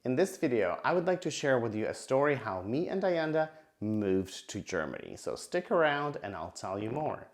In this video, I would like to share with you a story how me and Ayanda moved to Germany. So stick around and I'll tell you more.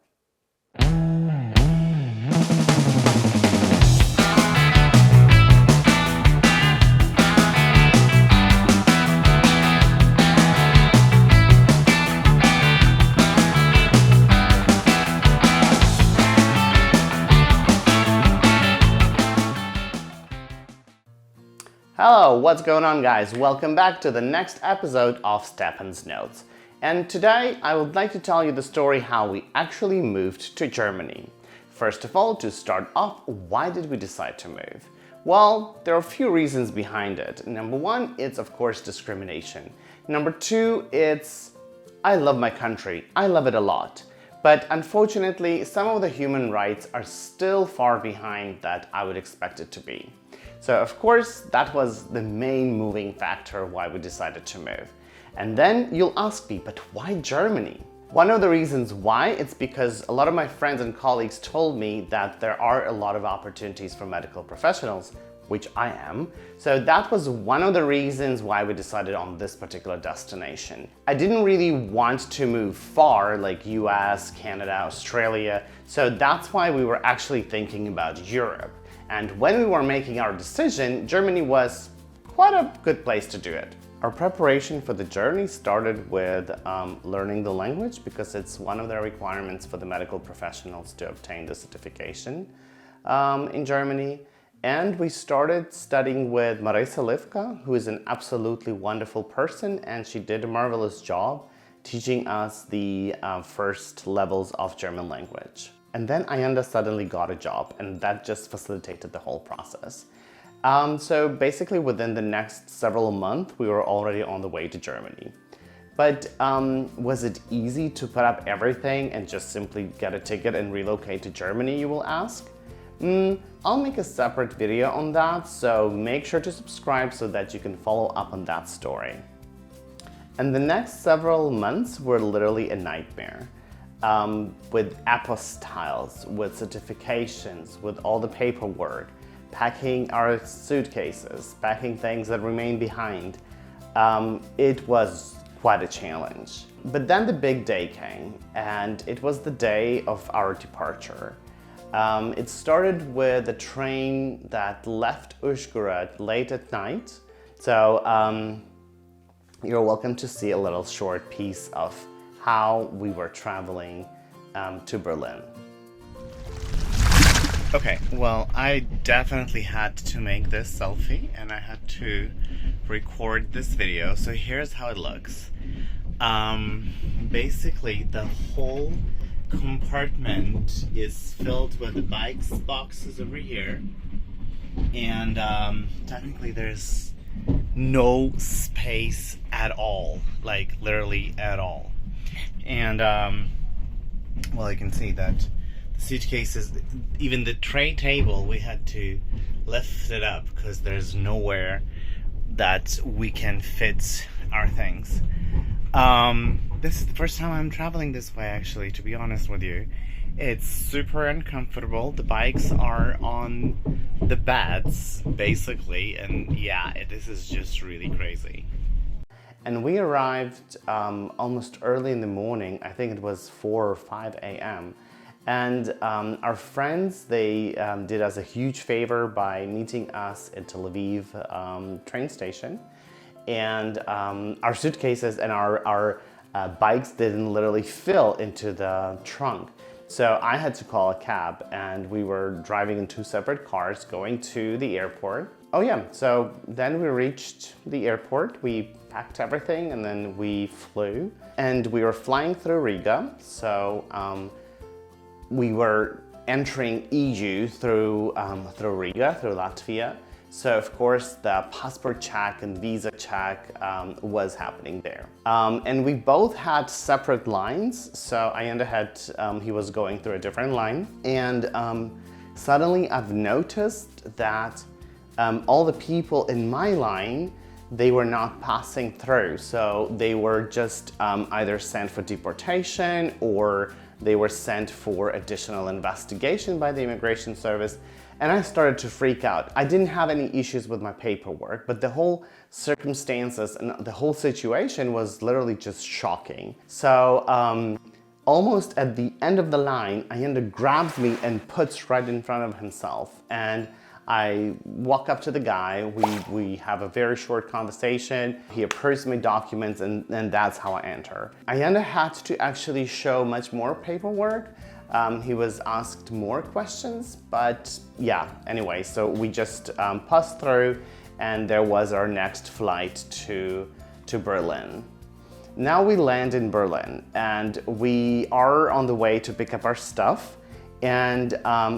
Hello, what's going on guys? Welcome back to the next episode of Stepan's Notes. And today I would like to tell you the story how we actually moved to Germany. First of all, to start off, why did we decide to move? Well, there are a few reasons behind it. Number one, it's of course discrimination. Number two, it's I love my country. I love it a lot. But unfortunately, some of the human rights are still far behind that I would expect it to be. So of course, that was the main moving factor why we decided to move. And then you'll ask me, but why Germany? One of the reasons why, it's because a lot of my friends and colleagues told me that there are a lot of opportunities for medical professionals, which I am. So that was one of the reasons why we decided on this particular destination. I didn't really want to move far, like US, Canada, Australia. So that's why we were actually thinking about Europe. And when we were making our decision, Germany was quite a good place to do it. Our preparation for the journey started with learning the language because it's one of the requirements for the medical professionals to obtain the certification in Germany. And we started studying with Marisa Livka, who is an absolutely wonderful person, and she did a marvelous job teaching us the first levels of German language. And then Ayanda suddenly got a job, and that just facilitated the whole process. So basically within the next several months, we were already on the way to Germany. But was it easy to put up everything and just simply get a ticket and relocate to Germany, you will ask? I'll make a separate video on that, so make sure to subscribe so that you can follow up on that story. And the next several months were literally a nightmare. With apostilles, with certifications, with all the paperwork, packing our suitcases, packing things that remain behind. It was quite a challenge. But then the big day came, and it was the day of our departure. It started with a train that left Uzhgorod late at night. So you're welcome to see a little short piece of how we were traveling to Berlin. Okay, well, I definitely had to make this selfie and I had to record this video. So here's how it looks. Basically, the whole compartment is filled with the bikes boxes over here. And technically there's no space at all, like literally at all. And well, you can see that the suitcases, even the tray table, we had to lift it up because there's nowhere that we can fit our things. This is the first time I'm traveling this way, actually, to be honest with you. It's super uncomfortable. The bikes are on the beds, basically, and yeah, this is just really crazy. And we arrived almost early in the morning. I think it was 4 or 5 a.m. And our friends, they did us a huge favor by meeting us at Tel Aviv train station. And our suitcases and our bikes didn't literally fill into the trunk. So I had to call a cab, and we were driving in 2 separate cars going to the airport. Oh yeah, so then we reached the airport, we packed everything, and then we flew. And we were flying through Riga, so we were entering EU through Riga, through Latvia. So of course the passport check and visa check was happening there. And we both had separate lines. So Ayanda had, he was going through a different line. And suddenly I've noticed that all the people in my line, they were not passing through. So they were just either sent for deportation or they were sent for additional investigation by the immigration service. And I started to freak out. I didn't have any issues with my paperwork, but the whole circumstances and the whole situation was literally just shocking. So almost at the end of the line, Ayanda grabs me and puts right in front of himself. And I walk up to the guy, we have a very short conversation, he approves my documents, and that's how I enter. Ayanda had to actually show much more paperwork. He was asked more questions, but yeah, anyway, so we just passed through, and there was our next flight to Berlin. Now we land in Berlin, and we are on the way to pick up our stuff. And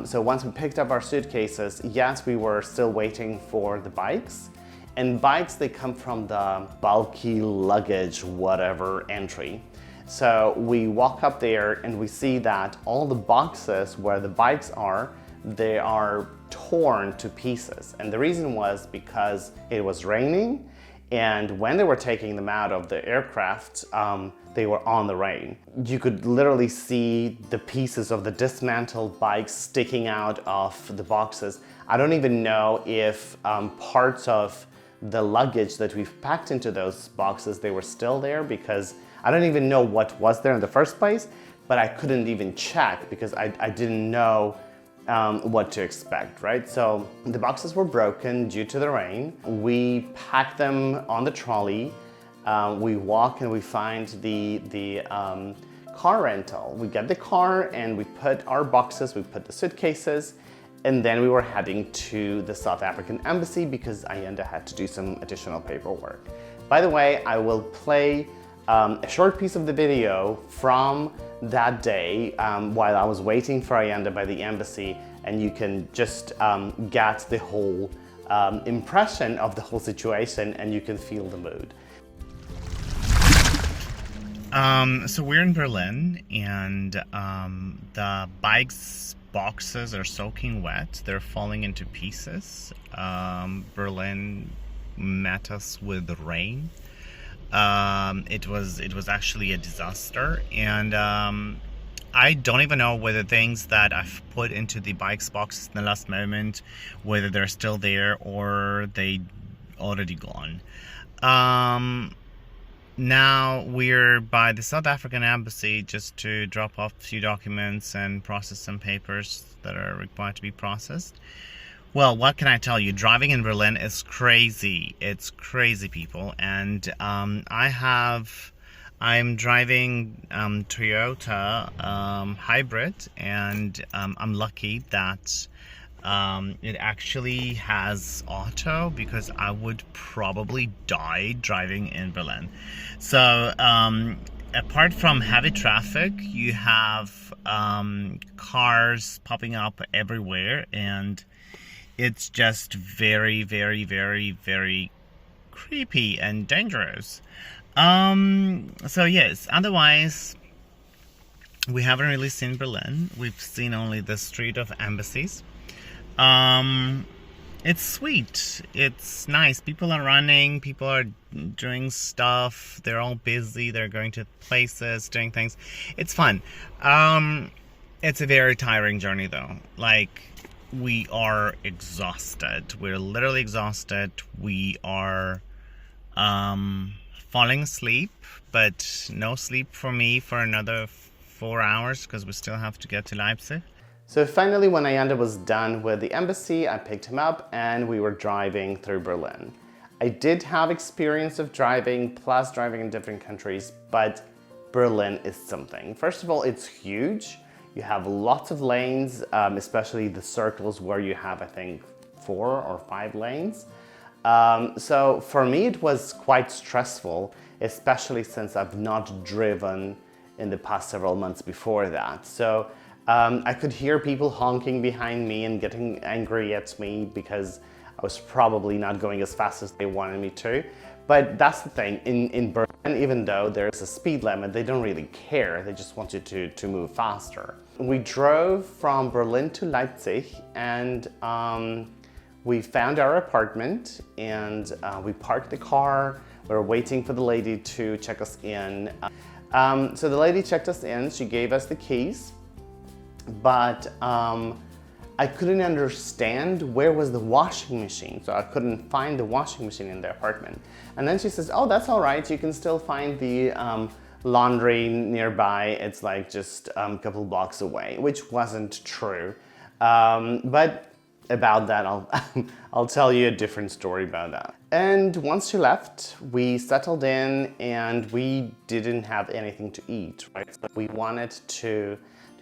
so once we picked up our suitcases, yes, we were still waiting for the bikes. And bikes, they come from the bulky luggage, whatever entry. So we walk up there and we see that all the boxes where the bikes are, they are torn to pieces. And the reason was because it was raining, and when they were taking them out of the aircraft, they were on the rain. You could literally see the pieces of the dismantled bikes sticking out of the boxes. I don't even know if parts of the luggage that we've packed into those boxes, they were still there, because I don't even know what was there in the first place, but I couldn't even check because I didn't know what to expect, right? So the boxes were broken due to the rain. We packed them on the trolley. We walk and we find the car rental. We get the car and we put our boxes, we put the suitcases, and then we were heading to the South African embassy because Ayanda had to do some additional paperwork. By the way, I will play a short piece of the video from that day while I was waiting for Ayanda by the embassy, and you can just get the whole impression of the whole situation, and you can feel the mood. So we're in Berlin, and the bike's boxes are soaking wet. They're falling into pieces. Berlin met us with rain. It was actually a disaster, and I don't even know whether things that I've put into the bike's boxes in the last moment, whether they're still there or they already gone. Now we're by the South African embassy just to drop off a few documents and process some papers that are required to be processed. Well, what can I tell you? Driving in Berlin is crazy. It's crazy, people. And I'm driving Toyota hybrid, and I'm lucky that it actually has auto, because I would probably die driving in Berlin. So apart from heavy traffic, you have cars popping up everywhere, and it's just very, very, very, very creepy and dangerous. So yes, otherwise, we haven't really seen Berlin. We've seen only the street of embassies. It's sweet. It's nice. People are running. People are doing stuff. They're all busy. They're going to places, doing things. It's fun. It's a very tiring journey, though. Like, we are exhausted. We're literally exhausted. We are falling asleep, but no sleep for me for another 4 hours because we still have to get to Leipzig. So finally, when Ayanda was done with the embassy, I picked him up and we were driving through Berlin. I did have experience of driving, plus driving in different countries, but Berlin is something. First of all, it's huge. You have lots of lanes, especially the circles where you have, I think, 4 or 5 lanes. So for me, it was quite stressful, especially since I've not driven in the past several months before that. So I could hear people honking behind me and getting angry at me because I was probably not going as fast as they wanted me to. But that's the thing, in Berlin, even though there's a speed limit, they don't really care. They just want you to move faster. We drove from Berlin to Leipzig, and we found our apartment, and we parked the car. We were waiting for the lady to check us in. So the lady checked us in, she gave us the keys, but I couldn't understand where was the washing machine, so I couldn't find the washing machine in the apartment. And then she says, oh, that's all right, you can still find the laundry nearby. It's like just a couple blocks away, which wasn't true. But about that, I'll tell you a different story about that. And once she left, we settled in and we didn't have anything to eat, right? So we wanted to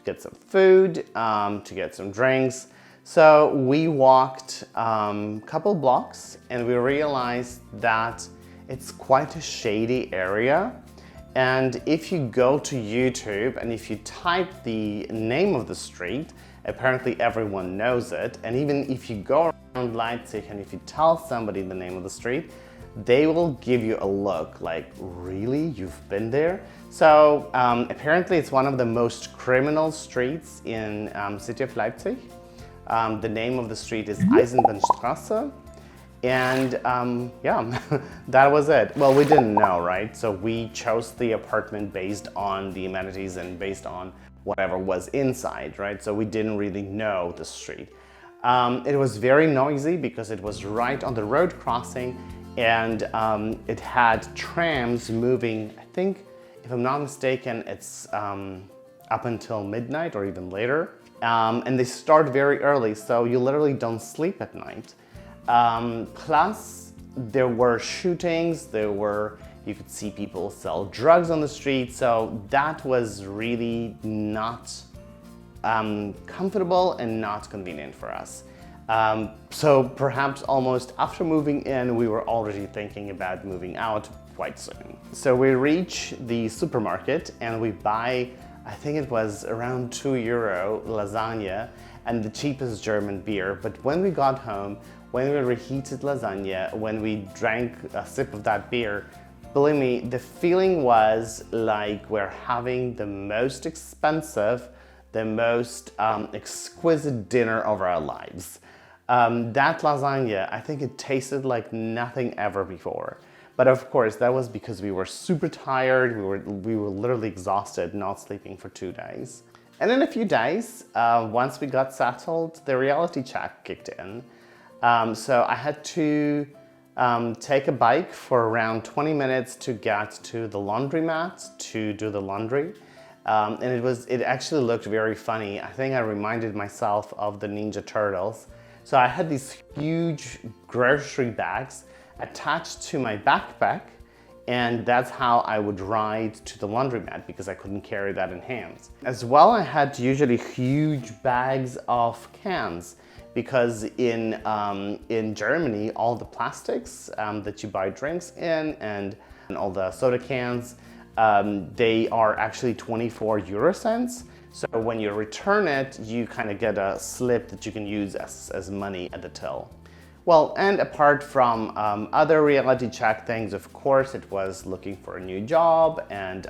get some food, to get some drinks. So we walked a couple blocks and we realized that it's quite a shady area. And if you go to YouTube and if you type the name of the street, apparently everyone knows it. And even if you go around Leipzig and if you tell somebody the name of the street, they will give you a look like, really? You've been there? So apparently it's one of the most criminal streets in city of Leipzig. The name of the street is Eisenbahnstraße. And yeah, that was it. Well, we didn't know, right? So we chose the apartment based on the amenities and based on whatever was inside, right? So we didn't really know the street. It was very noisy because it was right on the road crossing, and it had trams moving, I think, if I'm not mistaken, it's up until midnight or even later. And they start very early, so you literally don't sleep at night. Plus, there were shootings, you could see people sell drugs on the street, so that was really not comfortable and not convenient for us. So perhaps almost after moving in, we were already thinking about moving out quite soon. So we reach the supermarket and we buy, I think it was around €2 lasagna and the cheapest German beer. But when we got home, when we reheated lasagna, when we drank a sip of that beer, believe me, the feeling was like we're having the most expensive, the most exquisite dinner of our lives. That lasagna, I think it tasted like nothing ever before. But of course, that was because we were super tired, we were literally exhausted, not sleeping for 2 days. And in a few days, once we got settled, the reality check kicked in. So I had to take a bike for around 20 minutes to get to the laundromat to do the laundry. And it actually looked very funny. I think I reminded myself of the Ninja Turtles. So I had these huge grocery bags attached to my backpack, and that's how I would ride to the laundromat because I couldn't carry that in hands. As well, I had usually huge bags of cans because in Germany, all the plastics that you buy drinks in and all the soda cans, they are actually 24 euro cents. So when you return it, you kind of get a slip that you can use as money at the till. Well, and apart from other reality check things, of course, it was looking for a new job and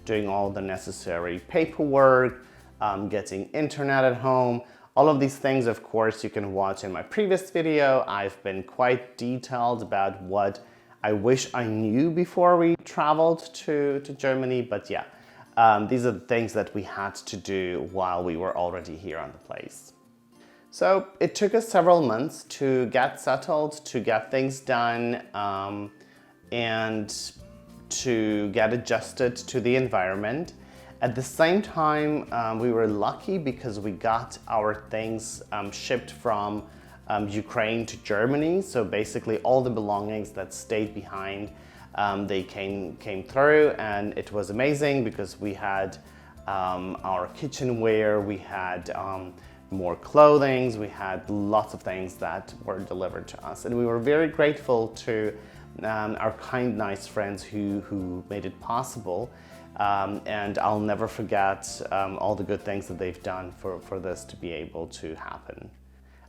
doing all the necessary paperwork, getting internet at home. All of these things, of course, you can watch in my previous video. I've been quite detailed about what I wish I knew before we traveled to Germany, but yeah, these are the things that we had to do while we were already here on the place. So it took us several months to get settled, to get things done, and to get adjusted to the environment. At the same time, we were lucky because we got our things shipped from Ukraine to Germany. So basically all the belongings that stayed behind, they came through, and it was amazing because we had our kitchenware, we had more clothing, we had lots of things that were delivered to us. And we were very grateful to our kind, nice friends who made it possible. And I'll never forget all the good things that they've done for this to be able to happen.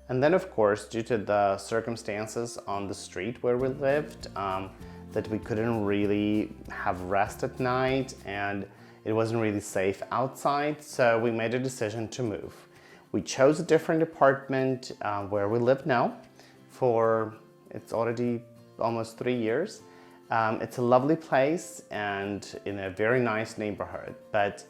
And then, of course, due to the circumstances on the street where we lived, that we couldn't really have rest at night and it wasn't really safe outside, so we made a decision to move. We chose a different apartment where we live now it's already almost 3 years. It's a lovely place and in a very nice neighborhood, but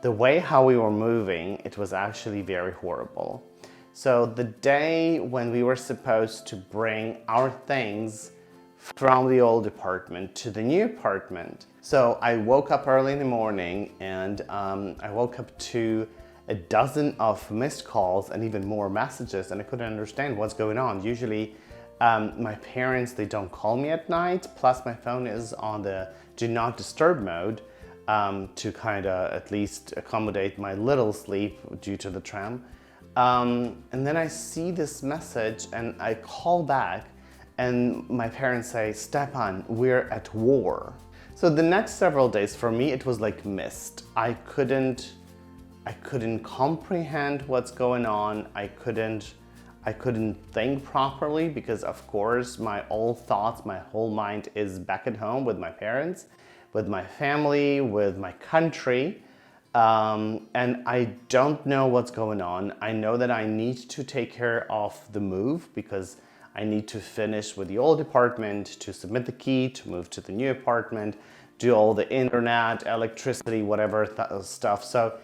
The way how we were moving, it was actually very horrible. So the day when we were supposed to bring our things from the old apartment to the new apartment. So I woke up early in the morning and I woke up to a dozen of missed calls and even more messages, and I couldn't understand what's going on. Usually my parents, they don't call me at night, plus my phone is on the do not disturb mode to kind of at least accommodate my little sleep due to the tram. And then I see this message and I call back and my parents say, Stepan, we're at war. So the next several days for me, it was like mist. I couldn't comprehend what's going on. I couldn't think properly because of course my all thoughts, my whole mind is back at home with my parents, with my family, with my country. And I don't know what's going on. I know that I need to take care of the move because I need to finish with the old apartment, to submit the key, to move to the new apartment, do all the internet, electricity, whatever stuff. So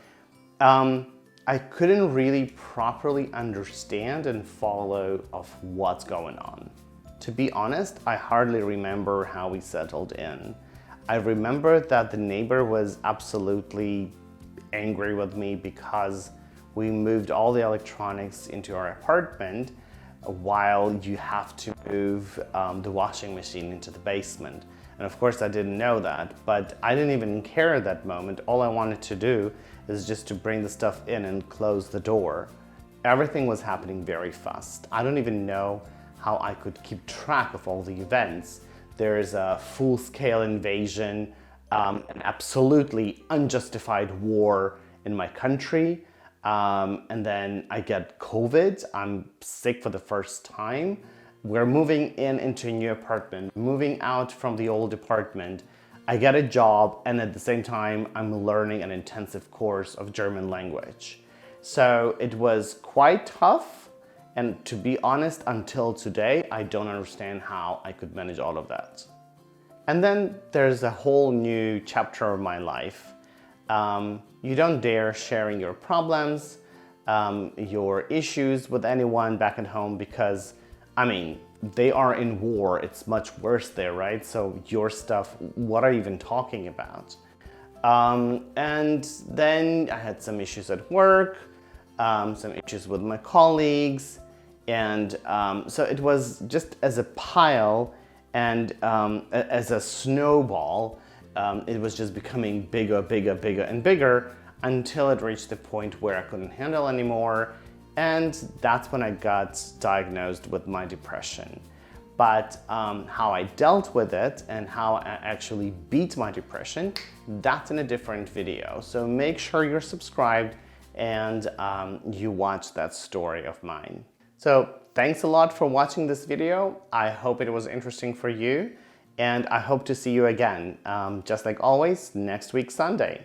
I couldn't really properly understand and follow of what's going on. To be honest, I hardly remember how we settled in. I remember that the neighbor was absolutely angry with me because we moved all the electronics into our apartment while you have to move the washing machine into the basement. And of course I didn't know that, but I didn't even care at that moment. All I wanted to do is just to bring the stuff in and close the door. Everything was happening very fast. I don't even know how I could keep track of all the events. There's a full-scale invasion, an absolutely unjustified war in my country. And then I get COVID, I'm sick for the first time. We're moving into a new apartment, moving out from the old apartment. I get a job and at the same time I'm learning an intensive course of German language. So it was quite tough, and to be honest, until today, I don't understand how I could manage all of that. And then there's a whole new chapter of my life. You don't dare sharing your problems, your issues with anyone back at home because, I mean, they are in war. It's much worse there, right? So your stuff, what are you even talking about? And then I had some issues at work, some issues with my colleagues, and so it was just as a pile and as a snowball. It was just becoming bigger, and bigger until it reached the point where I couldn't handle anymore. And that's when I got diagnosed with my depression. But how I dealt with it and how I actually beat my depression, that's in a different video. So make sure you're subscribed and you watch that story of mine. So thanks a lot for watching this video. I hope it was interesting for you. And I hope to see you again, just like always, next week Sunday.